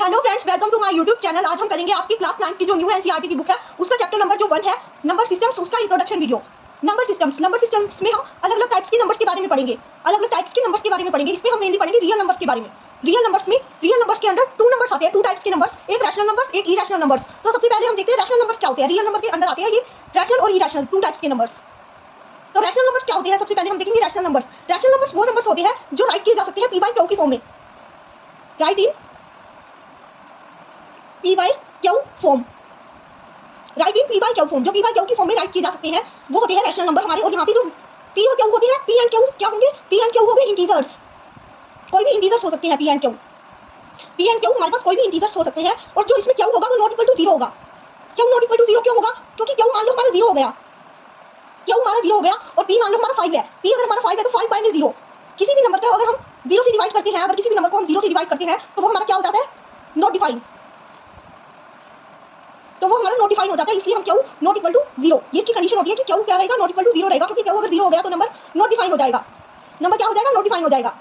Hello friends, welcome to my YouTube channel. आज हम करेंगे आपकी क्लास 9 की जो न्यू एनसीईआरटी की बुक है उसका चैप्टर नंबर जो 1 है नंबर सिस्टम्स, उसका इंट्रोडक्शन वीडियो। नंबर सिस्टम्स में हम अलग अलग टाइप्स के नंबर्स के बारे में पढ़ेंगे, अलग अलग टाइप्स के नंबर्स के बारे में पढ़ेंगे। इसमें हम मेनली पढ़ेंगे रियल नंबर्स के बारे में। रियल नंबर्स के अंदर टू नंबर्स आते हैं, टू टाइप्स के नंबर्स, एक रैशनल नंबर्स, एक इरेशनल नंबर्स। तो सबसे पहले हम देखते हैं रैशनल नंबर्स क्या होते हैं। रियल नंबर के अंदर आते हैं ये रैशनल और इरेशनल, टू टाइप्स के नंबर्स। तो रैशनल नंबर्स क्या होते हैं, सबसे पहले हम देखेंगे रैशनल नंबर्स। रैशनल नंबर्स वो नंबर्स होते हैं जो राइट किए जा सकते हैं पी बाई क्यू की फॉर्म में, right in P by Q form, right in P by Q form, जो पी बाई क्यू की फॉर्म में राइट किए जा सकते हैं वो होते हैं रैशनल नंबर हमारे। और यहाँ पे जो पी और क्यू होते हैं, पी एंड क्यू क्या होंगे, पी एंड क्यू हो गए इंटीजर्स, कोई भी इंटीजर्स हो सकते हैं। पी एंड क्यू हमारे पास कोई भी इंटीजर्स हो सकते हैं। और जो इसमें क्यू होगा वो नॉट इक्वल टू 0 होगा। क्यू नॉट इक्वल टू 0 क्यों होगा, क्योंकि क्यू मान लो हमारा 0 हो गया, क्यू हमारा 0 हो गया और पी मान लो हमारा 5 है। पी अगर हमारा 5 है तो 5 बाई में 0, किसी भी नंबर को अगर हम 0 से डिवाइड करते हैं, अगर किसी भी नंबर को हम 0 से डिवाइड करते हैं तो वो हमारा क्या हो जाता है, नॉट डिफाइन, तो वो हमारा नोटिफाई हो जाता है। इसलिए हम क्यू नॉट इक्वल टू 0, ये इसकी कंडीशन होती है कि क्यू क्या रहेगा, नॉट इक्वल टू 0 रहेगा, क्योंकि क्यू अगर 0 हो गया तो नंबर नोटिफाई हो जाएगा, नंबर क्या हो जाएगा, नोटिफाई हो जाएगा।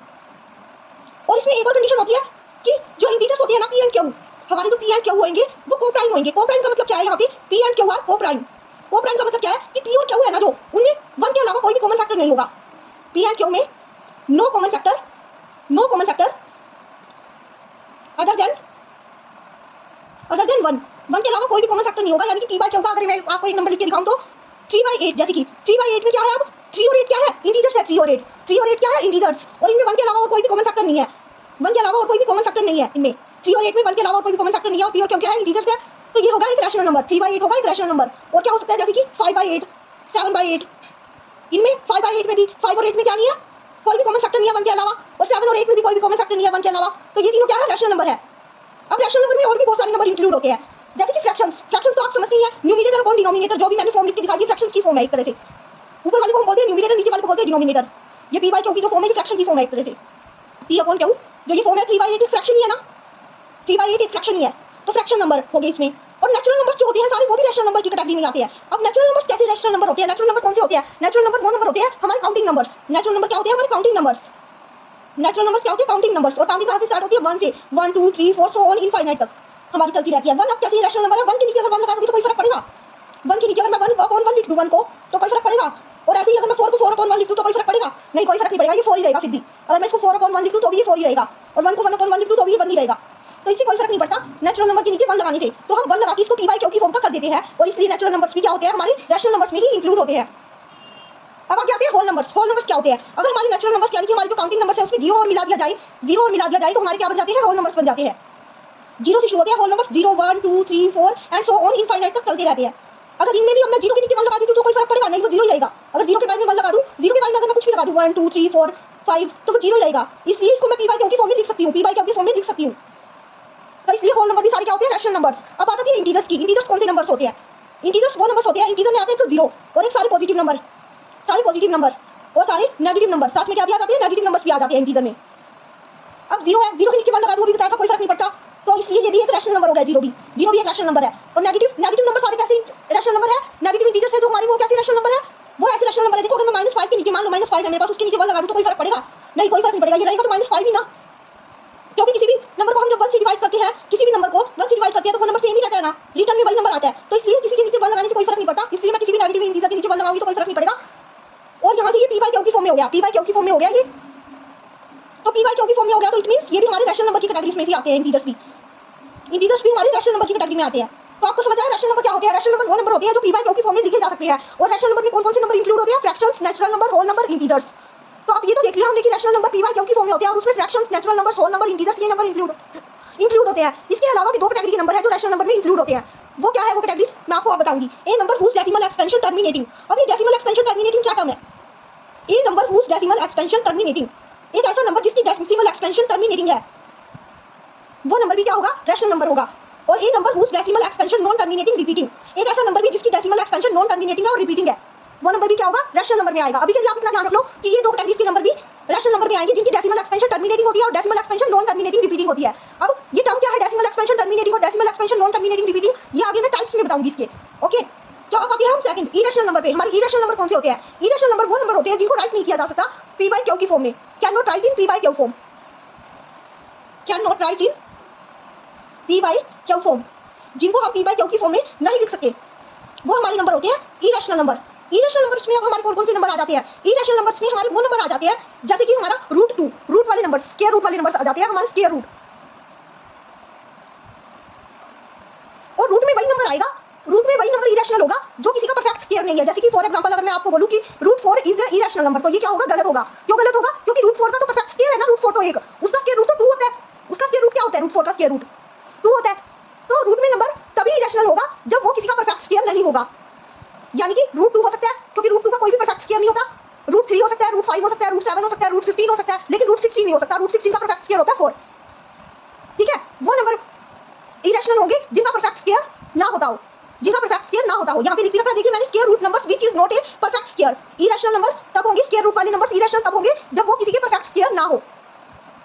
और इसमें एक और कंडीशन होती है कि जो इंटीजर्स होती है ना, पी एंड क्यू, हमारे जो पी एंड क्यू होंगे वो को प्राइम होंगे। को प्राइम का मतलब क्या है, यहाँ पे पी एंड क्यू आर को प्राइम। को प्राइम का मतलब क्या है कि पी और क्यू है ना, जो उनमें 1 के अलावा कोई भी कॉमन फैक्टर नहीं होगा। पी एंड क्यू में no common factor other than 1 के अलावा कोई भी कॉमन फैक्टर नहीं होगा। यानी कि पी बाई क्यू का अगर मैं आपको एक नंबर लिख के दिखाऊं तो 3/8, जैसे कि 3/8 में क्या है, अब 3 और 8 क्या है, इंटीजर्स है। 3 और 8 क्या है, इंटीजर्स। और इनमें 1 के अलावा और कोई भी कॉमन फैक्टर नहीं है, 1 के अलावा और कोई भी कॉमन फैक्टर नहीं है इनमें। 3 और 8 में 1 के अलावा और कोई भी कॉमन फैक्टर नहीं है, और पी और क्यू क्या है, इंटीजर्स है। तो ये होगा एक रैशनल नंबर, 3/8 होगा एक रैशनल नंबर। और क्या हो सकता है, जैसे कि 5/8, 7/8, इनमें 5/8 में भी 5 और 8 में क्या नहीं है, कोई भी कॉमन फैक्टर नहीं है 1 के अलावा, और 7 और 8 में भी कोई भी कॉमन फैक्टर नहीं है 1 के अलावा। तो ये तीनों क्या है, रैशनल नंबर है। अब रैशनल नंबर में और भी बहुत सारे नंबर इंक्लूड होते हैं, जैसे कि फ्रैक्शंस तो आप समझते ही हैं, न्यूमरेटर और डिनोमिनेटर, जो भी मैंने फॉर्म लिख के दिखाई है फ्रैक्शंस की फॉर्म है एक तरह से। ऊपर वाले को हम बोलते हैं न्यूमरेटर, नीचे वाले को बोलते हैं डिनोमिनेटर। ये पी बाई क्यू की जो फॉर्म है, ये फ्रैक्शन की फॉर्म है एक तरह से। पी अपॉन क्यू जो ये फॉर्म है, 3/8 एक फ्रैक्शन ही है ना, 3/8 एक फ्रैक्शन ही है, तो फ्रैक्शन नंबर हो गए इसमें। और नेचुरल नंबर्स जो होते हैं सारे वो भी रैशनल नंबर की कैटेगरी में आते हैं। अब नेचुरल नंबर्स कैसे रैशनल नंबर होते हैं, नेचुरल नंबर कौन से होते हैं, नेचुरल नंबर वो नंबर होते हैं हमारे काउंटिंग नंबर्स। नेचुरल नंबर क्या होते हैं, हमारे काउंटिंग नंबर्स। नेचुरल नंबर क्या होते हैं, काउंटिंग नंबर्स। और काउंटिंग कहाँ से स्टार्ट होती है, 1 से, 1 2 3 4 सो ऑन इनफाइनाइट तक हमारी चलती रहती है। 1 अब कैसे रैशनल नंबर है, 1 के नीचे अगर 1 लगा दूं तो कोई फर्क पड़ेगा, 1 के नीचे अगर मैं 1 अपॉन 1 लिख दूं 1 को तो कोई फर्क पड़ेगा। और ऐसे ही अगर मैं 4 को 4 अपॉन 1 लिख दूं तो कोई फर्क पड़ेगा, नहीं कोई फर्क नहीं पड़ेगा, ये 4 ही रहेगा फिर भी। अगर मैं इसको 4 अपॉन 1 लिख दूं तो भी ये 4 ही रहेगा, और 1 को 1 अपॉन 1 लिख दूं तो भी ये 1 ही रहेगा। तो इससे कोई फर्क नहीं पड़ता नेचुरल नंबर के नीचे 1 लगाने से। तो हम 1 लगा के इसको पी बाई क्यू की फॉर्म का कर देते हैं, और इसलिए नेचुरल नंबर्स भी क्या होते हैं, हमारे रैशनल नंबर्स में ही इंक्लूड होते हैं। अब आगे आते हैं होल नंबर्स। होल नंबर्स क्या होते हैं, अगर हमारे नेचुरल नंबर्स यानी कि हमारी जो काउंटिंग नंबर्स है उसमें 0 और मिला दिया जाए तो हमारे क्या बन जाते हैं, होल नंबर्स बन जाते हैं। 0 से शुरू होते हैं whole numbers, 0 1 2 3 4 and so on infinite तक चलते रहते हैं। अगर इनमें भी अब मैं 0 के नीचे 1 लगा दूं तो कोई फर्क पड़ेगा नहीं, वो 0 ही रहेगा। अगर 0 के बाद में 1 लगा दूं, 0 के बाद में अगर मैं कुछ भी लगा दूं 1 2 3 4 5 तो वो 0 ही रहेगा। इसलिए इसको मैं पी बाई क्यू की फॉर्म में लिख सकती हूं, पी बाई क्यू की फॉर्म में लिख सकती हूं। तो इसलिए होल नंबर भी सारे क्या होते हैं, रैशनल नंबर्स। अब आते हैं इंटीजर्स की। इंटीजर्स कौन से नंबर्स होते हैं, इंटीजर्स वो नंबर्स होते हैं, इंटीजर में आते हैं तो 0 और एक सारे पॉजिटिव नंबर, सारे पॉजिटिव नंबर और सारे नेगेटिव नंबर, साथ में क्या भी आ जाते हैं, नेगेटिव नंबर्स भी आ जाते हैं इंटीजर में। अब 0 है, 0 के नीचे 1 लगा दूं भी बताएगा, कोई फर्क नहीं पड़ता। तो इसलिए ये भी एक रैशनल नंबर हो गया, 0 भी एक रैशनल नंबर है। और नेगेटिव नंबर सारे कैसे रैशनल नंबर है, नेगेटिव इंटीजर्स है जो हमारी, वो कैसे रैशनल नंबर है, वो ऐसे रैशनल नंबर है। देखो अगर मैं -5 के नीचे, मान लो -5 है मेरे पास, उसके नीचे 1 लगा दूं तो कोई फर्क पड़ेगा नहीं, कोई फर्क नहीं पड़ेगा, ये रहेगा तो -5 ही ना। क्योंकि किसी भी नंबर को हम जब 1 से डिवाइड करते हैं, किसी भी नंबर को 1 से डिवाइड करते हैं तो वो नंबर सेम ही रहता है ना, रिटर्न में वही नंबर आता है। तो इसलिए किसी के नीचे 1 लगाने से कोई फर्क नहीं पड़ता, इसलिए मैं किसी भी नेगेटिव इंटीजर के नीचे 1 लगाऊंगी तो कोई फर्क नहीं पड़ेगा। और यहाँ से ये पी बाई क्यू की फॉर्म में हो गया, पी बाई क्यू की फॉर्म में हो गया ये। तो पी बाई क्यू की फॉर्म में हो गया तो इट मींस ये भी हमारे रैशनल नंबर की कैटेगरी में से आते हैं। इंटीजर्स भी हमारे रैशनल नंबर की कैटेगरी में आते हैं। तो आपको समझ आया रैशनल नंबर क्या होते हैं, रैशनल नंबर वो नंबर होते हैं जो पी बाई क्यू की फॉर्म में लिखे जा सकते हैं। और रैशनल नंबर में कौन कौन से नंबर इंक्लूड होते हैं, fractions, natural number, whole number, integers. तो अब ये तो देख लिया हमने कि rational number P by Q की फॉर्म में होते हैं, और उसमें fractions, natural number, whole number, integers ये नंबर इंक्लूड होते हैं। इसके अलावा भी 2 कैटेगरी के नंबर है जो रैशनल नंबर में इंक्लूड होते हैं। वो क्या है, वो कैटेगरीज मैं आपको अब बताऊंगी। A number whose decimal expansion terminating. अब ये डेसिमल एक्सपेंशन टर्मिनेटिंग क्या टर्म है, a number whose decimal expansion terminating, एक ऐसा नंबर जिसकी डेसिमल एक्सपेंशन टर्मिनेटिंग है, वो नंबर भी क्या होगा, रैशनल नंबर होगा। और a number whose decimal expansion non terminating repeating, एक ऐसा नंबर भी जिसकी डेसिमल एक्सपेंशन नॉन टर्मिनेटिंग है और रिपीटिंग है, वो नंबर भी क्या होगा, रैशनल नंबर में आएगा। अभी के लिए आप इतना ध्यान रख लो कि ये 2 कैटेगरीज के नंबर भी रैशनल नंबर में आएंगे जिनकी डेसिमल एक्सपेंशन टर्मिनेटिंग होती है और decimal expansion non terminating repeating होती है। अब ये टर्म क्या है, डेसिमल एक्सपेंशन टर्मिनेटिंग और decimal expansion non terminating repeating, ये आगे मैं टाइप्स में बताऊंगी इसके। ओके, तो अब आते हैं हम सेकंड इरेशनल नंबर पे। हमारे इरेशनल नंबर कौन से होते हैं, इरेशनल नंबर वो नंबर होते हैं जिनको राइट नहीं किया जा सकता पी बाई क्यू की फॉर्म में, can not right in P by Q form, can not right in P by Q form, जिनको हम पी बाई क्यू की फॉर्म में नहीं लिख सकते, वो हमारे नंबर होते हैं इरेशनल नंबर। इरेशनल नंबर्स में अब हमारे कौन कौन से नंबर आ जाते हैं? इरेशनल नंबर्स में हमारे वो नंबर आ जाते हैं जैसे कि हमारा √2, रूट वाले नंबर, स्क्वायर रूट वाले नंबर्स आ जाते हैं हमारे स्क्वायर रूट, और रूट में वही नंबर आएगा, रूट में वही नंबर इरेशनल होगा जो किसी का परफेक्ट स्क्वायर नहीं है। जैसे कि फॉर एग्जांपल अगर मैं आपको बोलूं कि √4 इज अ इरेशनल नंबर, तो ये क्या होगा? गलत होगा। क्यों गलत होगा? क्योंकि √4 का तो परफेक्ट स्क्वायर है ना, √4 तो एक, उसका स्क्वायर रूट तो 2 होता है, उसका स्क्वायर रूट क्या होता है? √4 का स्क्वायर रूट 2 होता है। तो रूट में नंबर तभी इरेशनल होगा जब वो किसी का परफेक्ट स्क्वायर नहीं होगा। यानी कि √2 हो सकता है, क्योंकि √2 का कोई भी परफेक्ट स्क्वायर नहीं होता। √3 हो सकता है, √5 हो सकता है, √7 हो सकता है, √15 हो सकता है, लेकिन √16 नहीं हो सकता। √16 का परफेक्ट स्क्वायर होता है 4। ठीक है, वो नंबर इरेशनल होंगे जिनका परफेक्ट स्क्वायर ना होता हो, जिनका परफेक्ट स्क्वायर ना होता हो। यहाँ पे लिख के रखा है, देखिए मैंने square root numbers which is not a perfect square. Irrational number तब होंगे, स्क्वायर रूट वाले नंबर्स इरेशनल तब होंगे जब वो किसी के परफेक्ट स्क्वायर ना हो।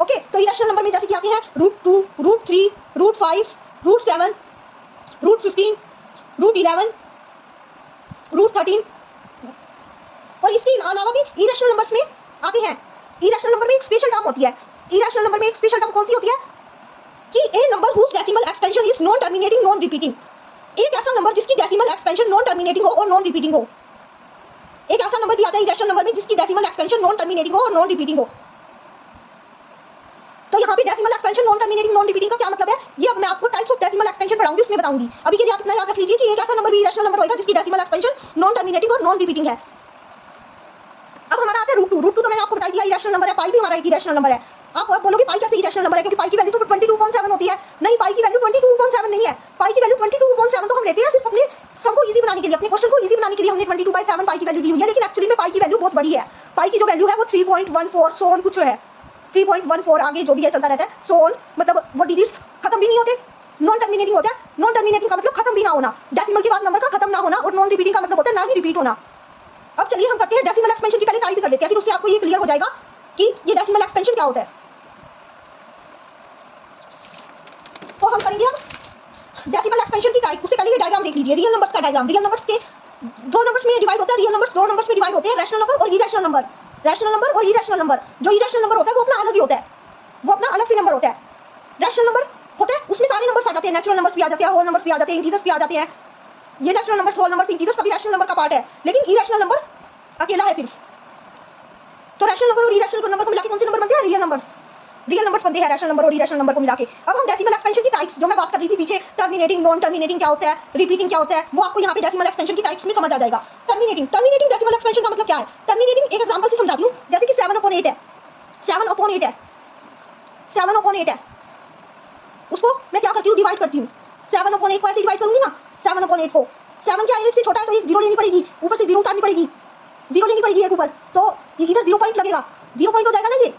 ओके, तो इरेशनल नंबर में जैसे कि आते हैं √2, √3, √5, √7, √15, √11, √13, और इसके अलावा भी इरेशनल नंबर्स में आते हैं। इरेशनल नंबर में एक स्पेशल टर्म होती है। इरेशनल नंबर में एक स्पेशल टर्म कौन सी होती है? कि a number whose decimal expansion is non terminating non repeating. एक ऐसा नंबर जिसकी डेसिमल एक्सपेंशन नॉन टर्मिनेटिंग हो और नॉन रिपीटिंग हो। एक ऐसा नंबर भी आता है इरेशनल नंबर में जिसकी डेसिमल एक्सपेंशन नॉन टर्मिनेटिंग हो और नॉन रिपीटिंग हो। तो यहाँ पे decimal expansion non terminating non repeating का क्या मतलब है? ये अब मैं आपको टाइप्स ऑफ डेसिमल एक्सपेंशन पढ़ाऊंगी, उसमें बताऊंगी। अभी के लिए आप इतना याद रख लीजिए कि एक ऐसा नंबर भी इरेशनल नंबर होगा जिसकी डेसिमल एक्सपेंशन नॉन टर्मिनेटिंग और नॉन रिपीटिंग है। अब हमारा आता है √2। √2 तो मैंने आपको बता दिया इरेशनल नंबर है। पाई भी हमारा एक इरेशनल नंबर है। आप बोलोगे पाई कैसे इरेशनल नंबर है? क्योंकि पाई की वैल्यू तो 22.7 होती है। नहीं, पाई की वैल्यू 22.7 नहीं है। पाई की वैल्यू 22.7 तो हम लेते हैं सिर्फ अपने सम को इजी बनाने के लिए, अपने क्वेश्चन को इजी बनाने के लिए हमने 22/7 पाई की वैल्यू दी हुई है, लेकिन एक्चुअली में पाई की वैल्यू बहुत बड़ी है। पाई की जो वैल्यू है वो 3.14 सो ऑन कुछ है, 3.14 आगे जो भी है चलता रहता है। सो ऑन मतलब वो डिजिट्स खत्म भी नहीं होते, नॉन टर्मिनेटिंग होता है। नॉन टर्मिनेटिंग का मतलब खत्म भी ना होना, डेसिमल के बाद नंबर का खत्म ना होना, और नॉन रिपीटिंग का मतलब होता है ना ही रिपीट होना। अब चलिए हम करते हैं डेसिमल एक्सपेंशन की पहले टाइप कर लेते हैं, फिर उससे आपको ये क्लियर हो जाएगा कि ये डेसिमल एक्सपेंशन क्या होता है। तो हम करेंगे अब डेसिमल एक्सपेंशन की टाइप। उससे पहले ये डायग्राम देख लीजिए, रियल नंबर्स का डायग्राम। रियल नंबर्स के दो नंबर्स में डिवाइड होता है, रियल नंबर्स दो नंबर्स में डिवाइड होते हैं, रैशनल नंबर और इरेशनल नंबर। रैशनल नंबर और इरेशनल नंबर, जो इरेशनल नंबर होता है वो अपना अलग ही होता है, वो अपना अलग से नंबर होता है। रैशनल नंबर होता है उसमें सारे नंबर्स आ जाते हैं, नेचुरल नंबर्स भी आ जाते हैं, होल नंबर्स भी आ जाते हैं, इंटीजर्स भी आ जाते हैं। ये natural numbers, whole numbers, integers सभी रैशनल नंबर का पार्ट है, लेकिन इरेशनल नंबर अकेला है सिर्फ। तो रैशनल नंबर और इरेशनल नंबर को मिला के कौन से नंबर बनते हैं? Real numbers. रियल नंबर्स बनते हैं रैशनल नंबर और इरेशनल नंबर को मिला के। अब हम डेसिमल एक्सपेंशन की टाइप्स जो मैं बात कर रही थी पीछे, टर्मिनेटिंग, नॉन टर्मिनेटिंग क्या होता है, रिपीटिंग क्या होता है, वो आपको यहाँ पे डेसिमल एक्सपेंशन की टाइप्स में समझ आ जाएगा। टर्मिनेटिंग, टर्मिनेटिंग डेसिमल एक्सपेंशन का मतलब क्या है? टर्मिनेटिंग एक एग्जांपल से समझाती हूँ, जैसे कि 7/8 है, 7/8 है, 7/8 है, उसको मैं क्या करती हूँ? डिवाइड करती हूँ। 7/8 को ऐसे डिवाइड करूंगी ना, 7/8 को, 7 क्या 8 से छोटा है तो एक जीरो लेनी पड़ेगी, ऊपर से जीरो उतारनी पड़ेगी, जीरो लेनी पड़ेगी एक ऊपर, तो इधर 0 पॉइंट लगेगा, 0 पॉइंट हो जाएगा ना।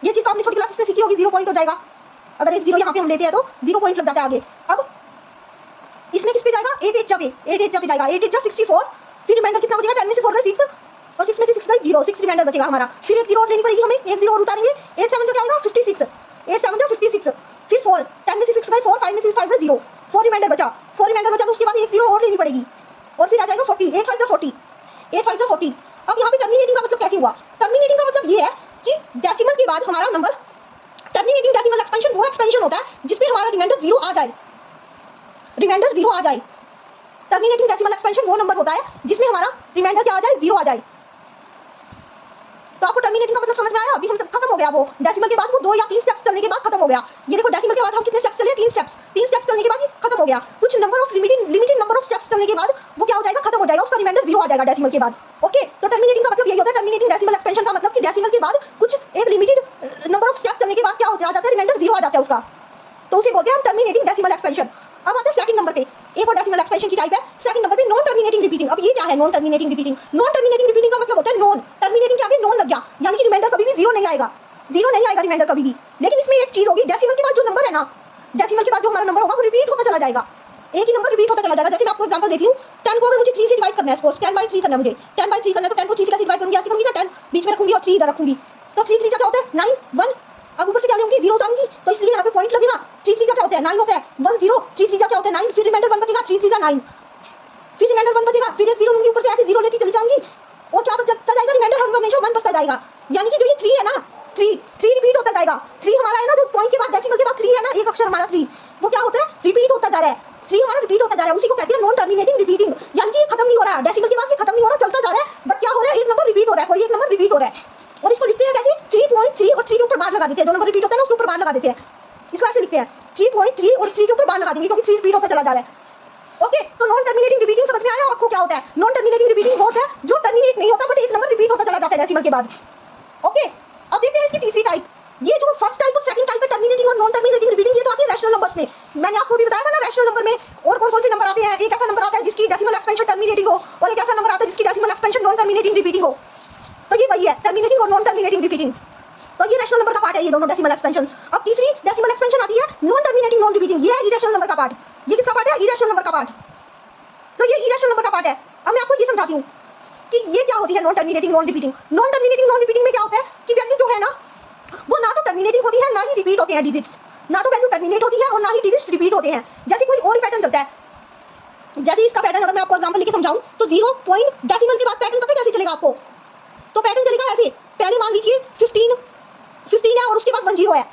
ये चीज तो आपने छोटी क्लासेस में सीखी होगी, 0 पॉइंट हो जाएगा। अगर एक जीरो यहाँ पे हम लेते हैं तो 0 पॉइंट लग जाता है आगे। अब इसमें किस पे जाएगा? 8 जाके 8 जाके जाएगा, 8 64, फिर रिमाइंडर कितना बचेगा? 10 में से 4 गए 6, और 6 में से 6 गए 0, 6 रिमाइंडर बचेगा हमारा। फिर एक जीरो और लेनी पड़ेगी हमें, एक जीरो और उतारेंगे, 8 7 क्या आएगा? 56, 8 7 56, फिर 4, 10 में से 6 गए 4, 5 में से 5 गए 0, 4 रिमाइंडर बचा, 4 रिमाइंडर बचा तो उसके बाद एक जीरो और लेनी पड़ेगी, और फिर आ जाएगा 40, 8 5 40, 8 5 40। अब यहाँ पे टर्मिनेटिंग का मतलब कैसे हुआ? टर्मिनेटिंग का मतलब ये है कि डेसिमल के बाद हमारा नंबर, टर्मिनेटिंग डेसिमल एक्सपेंशन वो एक्सपेंशन होता है जिसमें हमारा रिमाइंडर 0 आ जाए, रिमाइंडर 0 आ जाए। टर्मिनेटिंग डेसिमल एक्सपेंशन वो नंबर होता है जिसमें हमारा रिमाइंडर क्या आ जाए? 0 आ जाए। तो आपको टर्मिनेटिंग का मतलब समझ में आया? अभी हम खत्म हो गया वो डेसिमल के बाद, वो 2 या 3 स्टेप्स चलने के बाद खत्म हो गया। ये देखो डेसिमल के बाद हम कितने स्टेप्स चले? 3 स्टेप्स, 3 स्टेप्स चलने के बाद ये खत्म हो गया। कुछ number of limited number of steps चलने के बाद वो क्या हो जाएगा? खत्म हो जाएगा, उसका रिमाइंडर 0 आ जाएगा डेसिमल के बाद। ओके, तो टर्मिनेटिंग का मतलब यही होता है। टर्मिनेटिंग डेसिमल एक्सपेंशन का मतलब कि डेसिमल के बाद कुछ एक लिमिटेड नंबर ऑफ स्टेप चलने के बाद क्या हो जाता है? रिमाइंडर 0 आ जाता है उसका, तो उसे बोलते हैं हम टर्मिनेटिंग डेसिमल एक्सपेंशन। अब आते हैं सेकंड नंबर पे, एक और डेसिमल एक्सपेंशन की टाइप है सेकंड नंबर पे, नॉन टर्मिनेटिंग रिपीटिंग। अब ये क्या है non terminating repeating? Non terminating repeating का मतलब होता है नॉन, टर्मिनेटिंग के आगे नॉन लग गया, यानी कि रिमाइंडर कभी भी 0 नहीं आएगा, 0 नहीं आएगा रिमाइंडर कभी भी। लेकिन इसमें एक चीज होगी, डेसिमल के बाद जो नंबर है ना, डेसिमल के बाद जो हमारा नंबर होगा वो रिपीट होता चला जाएगा, एक ही नंबर रिपीट होता चला जाएगा। जैसे मैं आपको एग्जांपल देती हूँ, 10 को अगर मुझे 3 से डिवाइड करना है, सपोज 10/3 करना है मुझे, 10/3 करना है, तो 10 को 3 से कैसे डिवाइड करूंगी? ऐसे करूंगी ना, 10 बीच में रखूंगी और 3 इधर रखूंगी, तो 3 3 क्या होता है? 9 1। अब ऊपर से क्या लूंगी? 0 उतारूंगी, तो इसलिए यहाँ पे पॉइंट लगेगा। 3 3 क्या होता है? 9 होता है, 1 0, 3 3 क्या होता है? 9, फिर रिमाइंडर 1 बचेगा, 3 3 9, फिर रिमाइंडर 1 बचेगा, फिर एक 0 लूंगी ऊपर से, ऐसे 0 लेती चली जाऊंगी, और क्या बचता जाएगा? रिमाइंडर हमेशा 1 बचता जाएगा। यानी कि जो ये 3 है ना, 3 रिपीट होता जाएगा। 3 हमारा है ना, जो पॉइंट के बाद डेसिमल के बाद 3 है ना, एक अक्षर हमारा 3, वो क्या होता जा रहा है, 3 हमारा रिपीट होता जा रहा है, उसी को कहते हैं नॉन टर्मिनेटिंग रिपीटिंग, यानी कि ये खत्म नहीं हो रहा, डेसिमल के बाद ये खत्म नहीं हो रहा, चलता जा रहा है, बट क्या हो रहा है, एक नंबर रिपीट हो रहा है, कोई एक नंबर रिपीट हो रहा है। और इसको लिखते हैं कैसे, 3.3 और 3 के ऊपर बार लगा देते हैं, जो नंबर रिपीट होता है ना उसके ऊपर बार लगा देते हैं, इसको ऐसे लिखते हैं 3.3 और 3 के ऊपर बार लगा देंगे क्योंकि 3 रिपीट होता चला जा रहा है। ओके, तो नॉन टर्मिनेटिंग रिपीटिंग समझ में आया आपको क्या होता है? नॉन टर्मिनेटिंग रिपीटिंग वो होता है जो टर्मिनेट नहीं होता बट एक नंबर रिपीट होता चला जाता है डेसिमल के बाद। ओके, अब देखते हैं इसकी तीसरी टाइप। ये जो फर्स्ट टाइप और सेकंड टाइप है टर्मिनेटिंग और नॉन टर्मिनेटिंग रिपीटिंग, ये तो आती है रैशनल नंबर्स में। मैंने आपको भी बताया था ना रैशनल नंबर में और कौन-कौन से नंबर आते हैं। एक ऐसा नंबर आता है जिसकी डेसिमल एक्सपेंशन टर्मिनेटिंग हो और एक ऐसा नंबर आता है जिसकी decimal expansion non terminating repeating हो। तो ये वही है टर्मिनेटिंग और नॉन टर्मिनेटिंग रिपीटिंग। तो ये रैशनल नंबर का पार्ट है, ये दोनों डेसिमल एक्सपेंशंस। अब तीसरी डेसिमल एक्सपेंशन आती है नॉन टर्मिनेटिंग नॉन रिपीटिंग, ये है इरेशनल नंबर का पार्ट। ये किसका पार्ट है? इरेशनल नंबर का पार्ट। तो ये इरेशनल नंबर का पार्ट है। अब मैं आपको ये समझाती हूँ कि ये क्या होती है non terminating non repeating. Non terminating non repeating में क्या होता है कि वैल्यू जो है ना वो ना तो टर्मिनेटिंग होती है ना ही रिपीट होते हैं डिजिट्स, ना तो वैल्यू टर्मिनेट होती है और ना ही डिजिट्स रिपीट होते हैं। जैसे कोई और ही पैटर्न चलता है, जैसे इसका पैटर्न अगर मैं आपको एग्जांपल लेके समझाऊं तो 0 पॉइंट डेसिमल के बाद पैटर्न पता कैसे चलेगा आपको? तो पैटर्न चलेगा ऐसे, पहले मान लीजिए 15 है और उसके बाद 1 0 है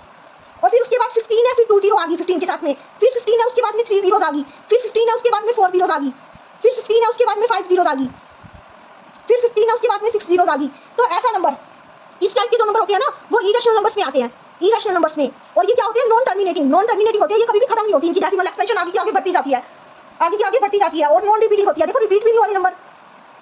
और फिर उसके बाद 15 है, फिर 2 0 आ गई 15 के साथ में, फिर 15 है उसके बाद में 3 जीरोस आ गई, फिर 15 है उसके बाद में 4 जीरोस आ गई, फिर 15 है उसके बाद में 5 जीरोस आ गई, फिर 15 है उसके बाद में 6 जीरोस आ गई। तो ऐसा नंबर, इस टाइप के जो नंबर होते हैं ना वो इरेशनल नंबर्स में आते हैं, इरेशनल नंबर्स में। और ये क्या होते हैं? Non terminating. नॉन टर्मिनेटिंग होते हैं, ये कभी भी खत्म नहीं होती, इनकी डेसिमल एक्सपेंशन आगे की आगे बढ़ती जाती है, आगे की आगे बढ़ती जाती है और नॉन रिपीटिंग होती है। देखो रिपीट भी नहीं हो रही नंबर,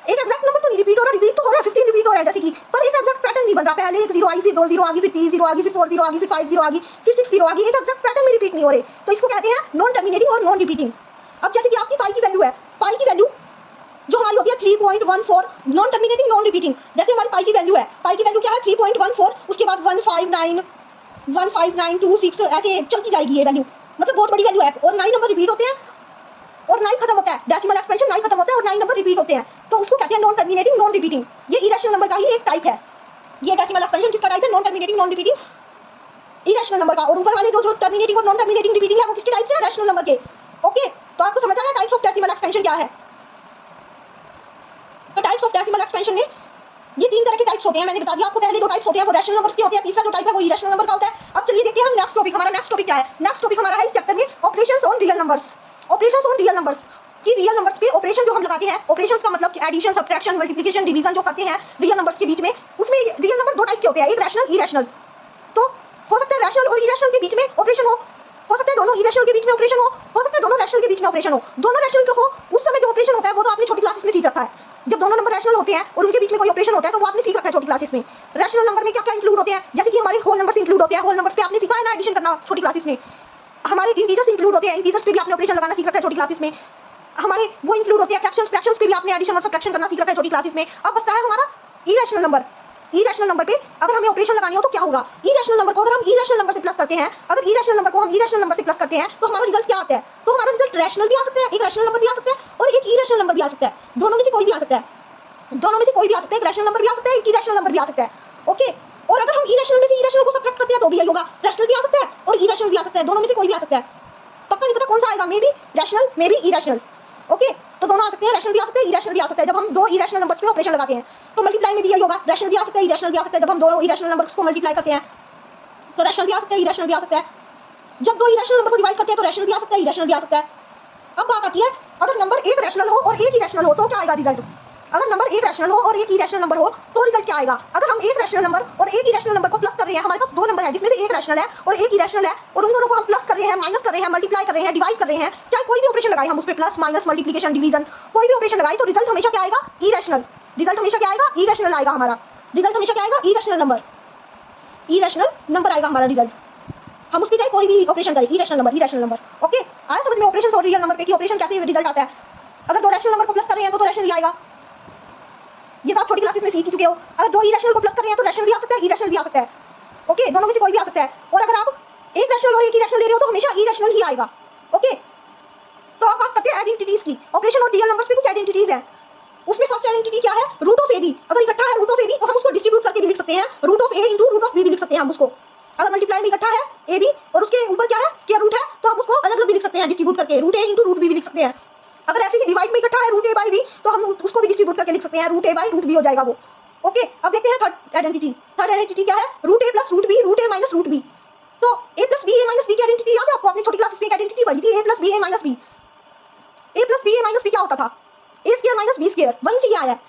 एक एग्जैक्ट नंबर तो नहीं रिपीट हो रहा, रिपीट तो हो रहा है 15 रिपीट हो रहा है जैसे कि, पर एक एग्जैक्ट पैटर्न नहीं बन रहा। पहले एक 0 आई, फिर 2 0 आ गई, फिर 3 0 आ गई, फिर 4 0 आ गई, फिर 5 0 आ गई, फिर 6 0 आ गई, एक एग्जैक्ट पैटर्न में रिपीट नहीं हो रहे। तो इसको कहते हैं नॉन टर्मिनेटिंग और नॉन रिपीटिंग। अब जैसे कि आपकी पाई की वैल्यू है, पाई की वैल्यू जो हमारी होती है 3.14, नॉन टर्मिनेटिंग नॉन रिपीटिंग। जैसे हमारी पाई की वैल्यू है, पाई की वैल्यू क्या है 3.14, उसके बाद 159 15926 ऐसे चलती जाएगी ये वैल्यू, मतलब बहुत बड़ी वैल्यू है। और 9 नंबर रिपीट होते हैं और 9 खत्म होता है, डेसिमल एक्सपेंशन 9 खत्म होता है और 9 नंबर रिपीट होते हैं, तो उसको कहते हैं नॉन टर्मिनेटिंग नॉन रिपीटिंग। ये इरेशनल नंबर का ही एक टाइप है। ये डेसिमल एक्सपेंशन किसका टाइप है? Non terminating non repeating irrational number का। और ऊपर वाले जो टर्मिनेटिंग और नॉन टर्मिनेटिंग रिपीटिंग है वो किसके टाइप से है? रैशनल नंबर के। ओके, तो आपको समझ आया टाइप्स ऑफ डेसिमल एक्सपेंशन क्या है? तो टाइप्स ऑफ डेसिमल एक्सपेंशन में ये 3 तरह के टाइप्स होते हैं, मैंने बता दिया आपको। पहले 2 टाइप्स होते हैं वो रैशनल नंबर्स के होते हैं, तीसरा जो टाइप है वो इरेशनल नंबर का होता है। अब चलिए देखते हैं हम नेक्स्ट टॉपिक, हमारा नेक्स्ट टॉपिक क्या है। नेक्स्ट टॉपिक हमारा है इस चैप्टर में operations on real numbers. Operations on real numbers कि रियल नंबर्स पे ऑपरेशन जो हम लगाते हैं, ऑपरेशंस का मतलब एडिशन, सब्ट्रैक्शन, मल्टीप्लिकेशन, डिवीजन जो करते हैं रियल नंबर्स के बीच में, उसमें रियल नंबर 2 टाइप के होते हैं, एक रैशनल, इरेशनल। तो हो सकता है रैशनल और इरेशनल के बीच में ऑपरेशन हो सकता है दोनों इरेशनल के बीच में ऑपरेशन हो सकता है दोनों रैशनल के बीच में ऑपरेशन हो। दोनों रैशनल के हो उस समय जो ऑपरेशन होता है वो तो आपने छोटी क्लासेस में सीख रखा है। जब दोनों नंबर रैशनल होते हैं और उनके बीच में कोई ऑपरेशन होता है तो वो आपने सीख रखा है छोटी क्लासेस में। रैशनल नंबर में क्या क्या इंक्लूड होते हैं, जैसे कि हमारे होल नंबर्स इंक्लूड होते हैं, होल नंबर्स पे आपने सीखा है ना एडिशन करना छोटी क्लासेस में। हमारे इंटीजर्स इंक्लूड होते हैं, इंटीजर्स पे भी आपने ऑपरेशन लगाना सीख रखा है छोटी क्लासेस में। हमारे वो इंक्लूड होते हैं फ्रैक्शंस, फ्रैक्शंस पे भी आपने एडिशन और सब्ट्रैक्शन करना सीख रखा है छोटी क्लासेस में। अब बचता है हमारा इरेशनल नंबर। इरेशनल नंबर पे अगर हमें ऑपरेशन लगानी हो तो क्या होगा? इरेशनल नंबर को अगर हम इरेशनल नंबर से प्लस करते हैं, अगर इरेशनल नंबर को हम इरेशनल नंबर से प्लस करते हैं तो हमारा रिजल्ट क्या आता है? तो हमारा रिजल्ट रैशनल भी आ सकता है, एक रैशनल नंबर भी आ सकता है और एक इरेशनल नंबर भी आ सकता है। दोनों में से कोई भी आ सकता है, दोनों में से कोई भी आ सकता है, एक रैशनल नंबर भी आ सकता है, एक इरेशनल नंबर भी आ सकता है। ओके, और अगर हम इरेशनल में से इरेशनल को सब्ट्रैक्ट करते हैं तो भी यही होगा, रैशनल भी आ सकता है और इरेशनल भी आ सकता है, दोनों में से कोई भी आ सकता है। पक्का नहीं पता कौन सा आएगा, may be rational may be irrational. Okay, तो दोनों आ सकते हैं, रैशनल भी आ सकते हैं, इरेशनल भी आ सकता है। जब हम 2 इरेशनल नंबर्स पे ऑपरेशन लगाते हैं तो मल्टीप्लाई में भी यही होगा, रैशनल भी आ सकता है, इरेशनल भी आ सकता है। जब हम 2 इरेशनल नंबर्स को मल्टीप्लाई करते हैं तो रैशनल भी आ सकता है, इरेशनल भी आ सकता है। जब 2 इरेशनल नंबर को डिवाइड करते हैं तो रैशनल भी आ सकता है, इरेशनल भी आ सकता है। अब बात आती है अगर नंबर एक रैशनल हो और एक इरेशनल हो तो क्या आएगा रिजल्ट? अगर नंबर एक रैशनल हो और एक इरेशनल नंबर हो तो रिजल्ट क्या आएगा? अगर हम एक रैशनल नंबर और एक इरेशनल नंबर को प्लस कर रहे हैं, हमारे पास 2 नंबर है जिसमें से एक रैशनल है और एक इरेशनल है, और उन दोनों को हम प्लस कर रहे हैं, माइनस कर रहे हैं, मल्टीप्लाई कर रहे हैं, डिवाइड कर रहे हैं, चाहे कोई भी ऑपरेशन लगाए हम उस पे, प्लस माइनस मल्टीप्लिकेशन डिवीजन, कोई भी ऑपरेशन लगाए तो रिजल्ट हमेशा क्या आएगा? इरेशनल। रिजल्ट हमेशा क्या आएगा? इरेशनल आएगा हमारा रिजल्ट, हमेशा क्या आएगा? इरेशनल नंबर, इरेशनल नंबर आएगा हमारा रिजल्ट। हम उसकी चाहे कोई भी ऑपरेशन करें, irrational number, irrational number. Okay, आया समझ में ऑपरेशन और रियल नंबर पे कि ऑपरेशन कैसे रिजल्ट आता है? अगर 2 रैशनल नंबर को प्लस कर रहे हैं तो रैशनल ही आएगा, ये तो आप छोटी क्लासेस में सीख चुके हो। अगर 2 इरेशनल को प्लस कर रहे हैं तो रैशनल भी आ सकता है, इरेशनल भी आ सकता है। ओके, दोनों में से कोई भी आ सकता है। और अगर आप एक रैशनल और एक इरेशनल ले रहे हो तो हमेशा इरेशनल ही आएगा। ओके, तो अब बात करते हैं आइडेंटिटीज की। ऑपरेशन और रियल नंबर्स पे कुछ आइडेंटिटीज हैं। उसमें फर्स्ट आइडेंटिटी क्या है? Root of A B. अगर इकट्ठा है रूट ऑफ ए बी तो हम उसको डिस्ट्रीब्यूट करके भी लिख सकते हैं, root of A into root of B भी लिख सकते हैं हम उसको। अगर मल्टीप्लाई में इकट्ठा है ए बी और उसके ऊपर क्या है? स्क्वायर रूट है, तो हम उसको अलग अलग भी लिख सकते हैं डिस्ट्रीब्यूट करके, रूट ए इंटू रूट बी भी लिख सकते हैं। अगर ऐसे ही डिवाइड में इकट्ठा है रूट ए बाई बी तो हम उसको भी डिस्ट्रीब्यूट करके लिख सकते हैं, root A by root B हो जाएगा वो। ओके, अब देखते हैं थर्ड आइडेंटिटी। थर्ड आइडेंटिटी क्या है? Root a plus root B, root A minus root B. तो ए प्लस बी, ए माइनस बी की आइडेंटिटी याद है आपको? आपने छोटी क्लासेस में एक आइडेंटिटी पढ़ी थी, a plus B A minus B. A plus B A minus B क्या होता था? A square minus B square, वहीं से ये आया है।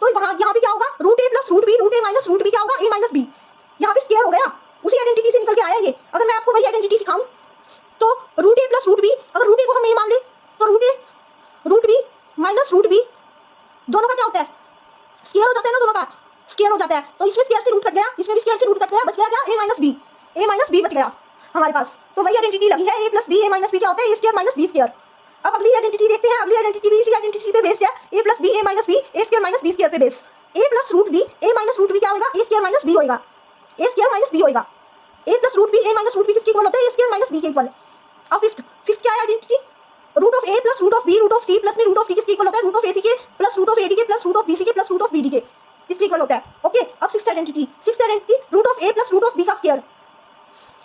तो वहाँ यहाँ पे क्या होगा? Root a plus root A minus root B क्या होगा? ए माइनस बी। यहाँ पे स्क्वायर हो गया, उसी आइडेंटिटी से निकल के आया ये। अगर मैं आपको वही आइडेंटिटी सिखाऊं तो root a plus root b, अगर रूट ए को हम ए मान ले तो root a root b minus root b दोनों का क्या होता है? स्क्वायर हो जाता है ना, दोनों का स्क्वायर हो जाता है। तो इसमें स्क्वायर से रूट कट गया, इसमें भी स्क्वायर से रूट कट गया, बच गया क्या? ए माइनस बी। ए माइनस बी बच गया हमारे पास। तो वही आइडेंटिटी लगी है, a plus B A minus B क्या होता है? A square minus B square. अब अगली आइडेंटिटी देखते हैं। अगली आइडेंटिटी भी इसी आइडेंटिटी पे बेस्ड है, a plus B A minus B A square minus B square पे बेस्ड। ए प्लस रूट बी ए माइनस रूट बी क्या होगा? ए स्क्वायर माइनस बी होगा, ए स्क्वायर माइनस बी होगा। A plus root B A minus root b किसके equal होता है? A square minus b के equal. अब फिफ्थ क्या है identity? Root of a plus root of b root of c plus में रूट ऑफ डी किसके इक्वल होता है? रूट ऑफ ए सी के plus root of a d के plus root of b c के plus root of b d के इसके equal होता है। ओके, अब sixth identity root of a plus root of b का square,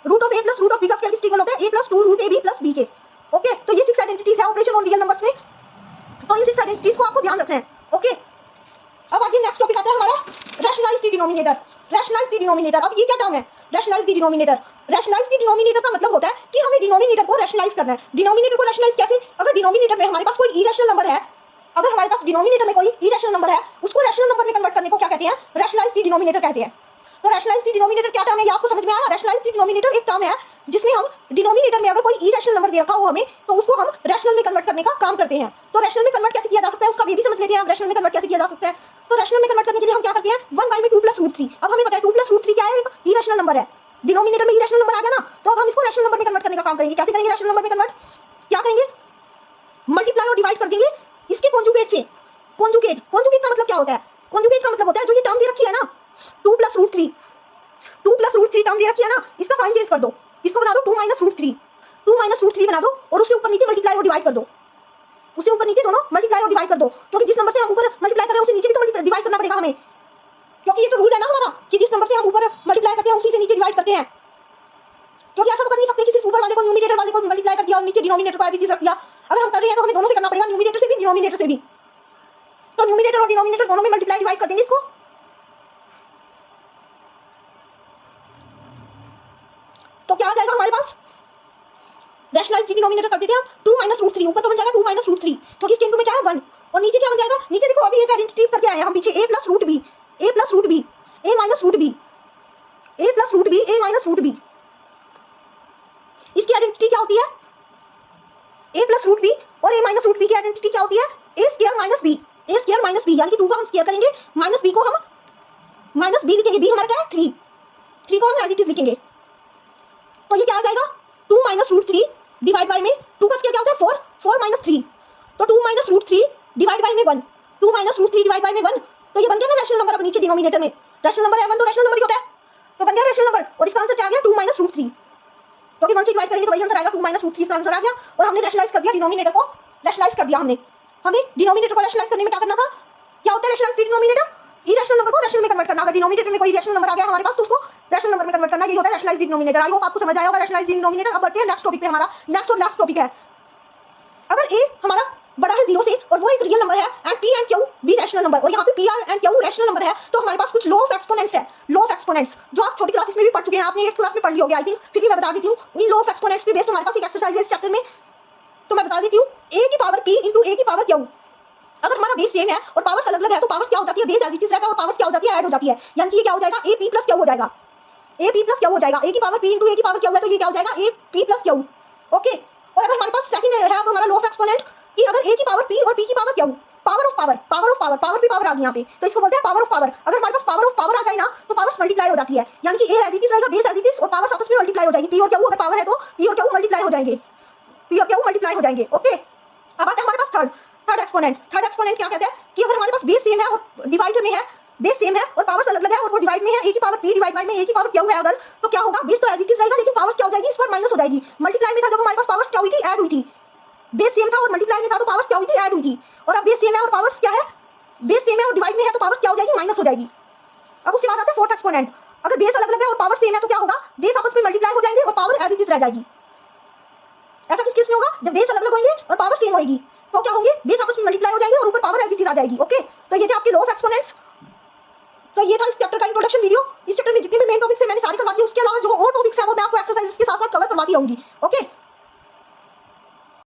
root of a plus root of b का square किसके इक्वल होता है? A plus 2 root a b plus b के। ओके, तो ये 6 आइडेंटिटीज है ऑपरेशन ऑन रियल नंबर्स में। तो इन 6 आइडेंटिटीज को आपको ध्यान रखना है। ओके, अब आगे नेक्स्ट टॉपिक आता है हमारा rationalise the denominator. Rationalise the denominator, अब ये क्या टर्म है? Rationalise the denominator. Rationalise the denominator का मतलब होता है कि हमें डिनोमिनेटर को रैशनलाइज करना है। डिनोमिनेटर को रैशनलाइज कैसे? अगर डिनोमिनेटर में हमारे पास कोई इरेशनल नंबर है, अगर हमारे पास डिनोमिनेटर में कोई इरेशनल नंबर है, उसको रैशनल नंबर में कन्वर्ट करने को क्या कहते हैं? रैशनलाइज द डिनोमिनेटर कहते हैं। तो रैशनलाइज द डिनोमिनेटर क्या टर्म है, ये आपको समझ में आया? रैशनलाइज द डिनोमिनेटर एक टर्म है जिसमें हम डिनोमिनेटर में अगर कोई इरेशनल नंबर दे रखा हो हमें, तो उसको हम रैशनल में कन्वर्ट करने का काम करते हैं। तो रैशनल में कन्वर्ट कैसे किया जा सकता है उसका वे भी समझ लेते हैं। रैशनल में कन्वर्ट कैसे किया जा सकता है? तो रैशनल में कन्वर्ट करने के लिए हम क्या करते हैं? 1 में 2 प्लस रूट 3। अब हमें पता है 2 प्लस रूट 3 क्या है? एक इरेशनल नंबर है। डिनोमिनेटर में इरेशनल नंबर आ गया ना, तो अब हम इसको रैशनल नंबर में कन्वर्ट करने का काम करेंगे। कैसे करेंगे रैशनल नंबर में कन्वर्ट? क्या करेंगे? मल्टीप्लाई और डिवाइड कर देंगे इसके कॉन्जुगेट से। कॉन्जुगेट का मतलब क्या होता है? कॉन्जुगेट का मतलब होता है जो ये टर्म दे रखी है ना 2 प्लस रूट 3 टर्म दे रखी है ना, इसका साइन चेंज कर दो, इसको बना दो 2 माइनस रूट 3 बना दो और उससे ऊपर नीचे मल्टीप्लाई और डिवाइड कर दो। उससे ऊपर नीचे दोनों मल्टीप्लाई और डिवाइड कर दो, क्योंकि जिस नंबर से हम ऊपर मल्टीप्लाई कर रहे हैं उसे नीचे भी तो डिवाइड करना पड़ेगा हमें, क्योंकि ये तो रूल है ना हमारा कि जिस नंबर से हम ऊपर मल्टीप्लाई करते हैं उसी से नीचे डिवाइड करते हैं। क्योंकि ऐसा तो कर नहीं सकते कि सिर्फ ऊपर वाले को न्यूमरेटर वाले को मल्टीप्लाई कर दिया और नीचे डिनोमिनेटर को एज इट इज रख दिया। अगर हम कर रहे हैं तो हमें दोनों से करना पड़ेगा, न्यूमरेटर से भी डिनोमिनेटर से भी। तो न्यूमरेटर और डिनोमिनेटर दोनों में मल्टीप्लाई डिवाइड कर देंगे इसको। तो क्या आ जाएगा हमारे पास? रैशनलाइज्ड डिनोमिनेटर कर देते हैं 2 माइनस रूट 3, ऊपर तो बन जाएगा 2 माइनस रूट 3 क्योंकि इसके इनटू में क्या है 1, और नीचे क्या बन जाएगा? नीचे देखो अभी एक आइडेंटिटी करके आए हैं हम पीछे, a plus root B A minus root B A plus root B A minus root B. इसकी आइडेंटिटी क्या होती है? a प्लस रूट बी और a माइनस रूट बी की आइडेंटिटी क्या होती है? a स्क्वायर माइनस बी, यानी कि 2 को हम स्क्वायर करेंगे, माइनस b को हम माइनस b लिखेंगे, b हमारा क्या है 3 को हम एज इट इज लिखेंगे। तो ये क्या आ जाएगा? 2 माइनस रूट 3 डिवाइड बाय में 2 का स्क्वायर क्या होता है 4 माइनस 3, तो 2 माइनस रूट 3 डिवाइड बाय में 1, 2 माइनस रूट 3 डिवाइड बाय में 1, तो ये बन गया ना रैशनल नंबर। अब नीचे डिनोमिनेटर में रैशनल नंबर है 1, तो रैशनल नंबर ही होता है, तो बन गया रैशनल नंबर। और इसका आंसर क्या आ गया? 2 माइनस रूट 3, क्योंकि 1 से डिवाइड करेंगे तो वही आंसर आएगा 2 माइनस रूट 3 इसका आंसर आ गया। और हमने रैशनलाइज कर दिया डिनोमिनेटर को, रैशनलाइज कर दिया हमने। हमें डिनोमिनेटर को रैशनलाइज करने में क्या करना था? क्या होता है रैशनलाइज डिनोमिनेटर? इरेशनल नंबर को रैशनल में कन्वर्ट करना। अगर डिनोमिनेटर में कोई इरेशनल नंबर आ गया हमारे पास तो उसको रैशनल नंबर में कन्वर्ट करना, ये होता है रैशनलाइज्ड डिनोमिनेटर। आई होप आपको समझ आया होगा रैशनलाइज्ड डिनोमिनेटर। अब बढ़ते हैं नेक्स्ट टॉपिक पे। हमारा नेक्स्ट और लास्ट टॉपिक है, अगर a हमारा बड़ा है 0 से और वो एक रियल नंबर है एंड p एंड q भी रैशनल नंबर, और यहाँ पे p and q rational number है, तो हमारे पास कुछ लॉ ऑफ एक्सपोनेंट्स है। लॉ ऑफ एक्सपोनेंट्स जो आप छोटी क्लासेस में भी पढ़ चुके हैं, आपने 8th क्लास में पढ़ ली होगी आई थिंक, फिर भी मैं बता देती हूँ। इन लॉ ऑफ एक्सपोनेंट्स पे बेस्ड हमारे पास एक एक्सरसाइज है इस चैप्टर में, तो मैं बता देती हूँ। a की पावर p इंटू a की पावर q, अगर हमारा बेस सेम है और पावर्स अलग अलग है तो पावर्स क्या हो जाती है? बेस एज इट इज रहता है और पावर्स क्या हो जाती है? ऐड हो जाती है। यानी कि ये क्या हो जाएगा? a p प्लस q हो जाएगा, a p प्लस q हो जाएगा। a की पावर p इंटू a की पावर q है, तो ये क्या हो जाएगा? a p plus q। Okay, और अगर हमारे पास सेकंड है अब हमारा लॉ ऑफ एक्सपोनेंट कि अगर a की पावर p और p की power q, power of power भी पावर आ गई यहाँ पे, तो इसको बोलते हैं पावर ऑफ पावर। अगर हमारे पास पावर ऑफ पावर आ जाए ना तो पावर्स मल्टीप्लाई हो जाती है, यानी कि a एज इट इज रहेगा, बेस एज इट इज, और पावर्स आपस में मल्टीप्लाई हो जाएगी। p और q अगर पावर है तो p और q मल्टीप्लाई हो जाएंगे, ओके। अब आता है हमारे पास थर्ड एक्सपोनेंट क्या कहते हैं कि अगर हमारे पास बेस सेम है और डिवाइड में है, बेस सेम है और पावर्स अलग अलग है और वो डिवाइड में है, a की पावर p डिवाइड बाय में a की पावर q है, अगर तो क्या होगा? बेस तो एज इट इज रहेगा लेकिन पावर्स क्या हो जाएगी? इस पर माइनस हो जाएगी। मल्टीप्लाई में था जब हमारे पास पावर्स क्या हुई थी? ऐड हुई थी। बेस सेम था और मल्टीप्लाई में था तो पावर्स क्या हुई थी? ऐड हुई थी। और अब बेस सेम है और पावर्स क्या है? बेस सेम है और डिवाइड में है तो पावर्स क्या हो जाएगी? माइनस हो जाएगी। अब उसके बाद आता है फोर्थ एक्सपोनेंट, अगर बेस अलग अलग है और पावर सेम है तो क्या होगा? बेस आपस में मल्टीप्लाई हो जाएंगे और पावर एज इट इज रह जाएगी। ऐसा किस केस में होगा? जब बेस अलग अलग होंगे और पावर सेम होगी तो क्या होंगे? बेस आपस में मल्टीप्लाई हो जाएंगे और ऊपर पावर एज इट इज आ जाएगी। ओके, तो ये थे आपके लॉ ऑफ एक्सपोनेंट्स। तो ये था इस चैप्टर का इंट्रोडक्शन वीडियो। इस चैप्टर में जितने भी मेन टॉपिक्स हैं मैंने सारे करवा दिए, उसके अलावा जो और टॉपिक्स हैं वो मैं आपको एक्सरसाइजेस के साथ साथ कवर करवाती रहूंगी। ओके।